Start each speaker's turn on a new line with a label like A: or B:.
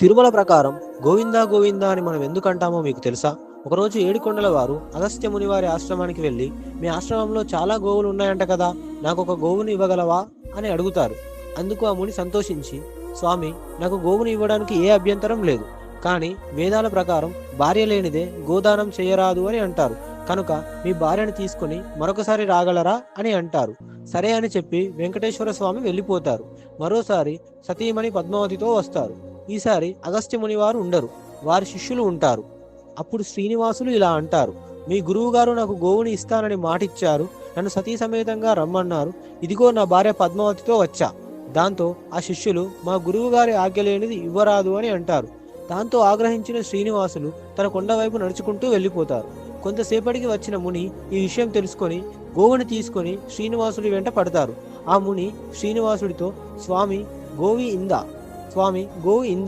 A: తిరుమల ప్రకారం గోవిందా గోవిందా అని మనం ఎందుకు అంటామో మీకు తెలుసా? ఒకరోజు ఏడుకొండల వారు అగస్త్య ముని వారి ఆశ్రమానికి వెళ్ళి, మీ ఆశ్రమంలో చాలా గోవులు ఉన్నాయంట కదా, నాకు ఒక గోవుని ఇవ్వగలవా అని అడుగుతారు. అందుకు ఆ ముని సంతోషించి, స్వామి, నాకు గోవుని ఇవ్వడానికి ఏ అభ్యంతరం లేదు, కానీ వేదాల ప్రకారం భార్య లేనిదే గోదానం చేయరాదు అని అంటారు. కనుక మీ భార్యను తీసుకొని మరొకసారి రాగలరా అని అంటారు. సరే అని చెప్పి వెంకటేశ్వర స్వామి వెళ్ళిపోతారు. మరోసారి సతీమణి పద్మావతితో వస్తారు. ఈసారి అగస్త్య మునివారు ఉండరు, వారి శిష్యులు ఉంటారు. అప్పుడు శ్రీనివాసులు ఇలా అంటారు, మీ గురువుగారు నాకు గోవుని ఇస్తానని మాటిచ్చారు, నన్ను సతీ సమేతంగా రమ్మన్నారు, ఇదిగో నా భార్య పద్మావతితో వచ్చా. దాంతో ఆ శిష్యులు, మా గురువుగారి ఆజ్ఞ లేనిది ఇవ్వరాదు అని అంటారు. దాంతో ఆగ్రహించిన శ్రీనివాసులు తన కొండ వైపు నడుచుకుంటూ వెళ్ళిపోతారు. కొంతసేపటికి వచ్చిన ముని ఈ విషయం తెలుసుకొని గోవుని తీసుకొని శ్రీనివాసుడి వెంట పడతారు. ఆ ముని శ్రీనివాసుడితో, స్వామి గోవి ఇందా, స్వామి గోవు ఇందా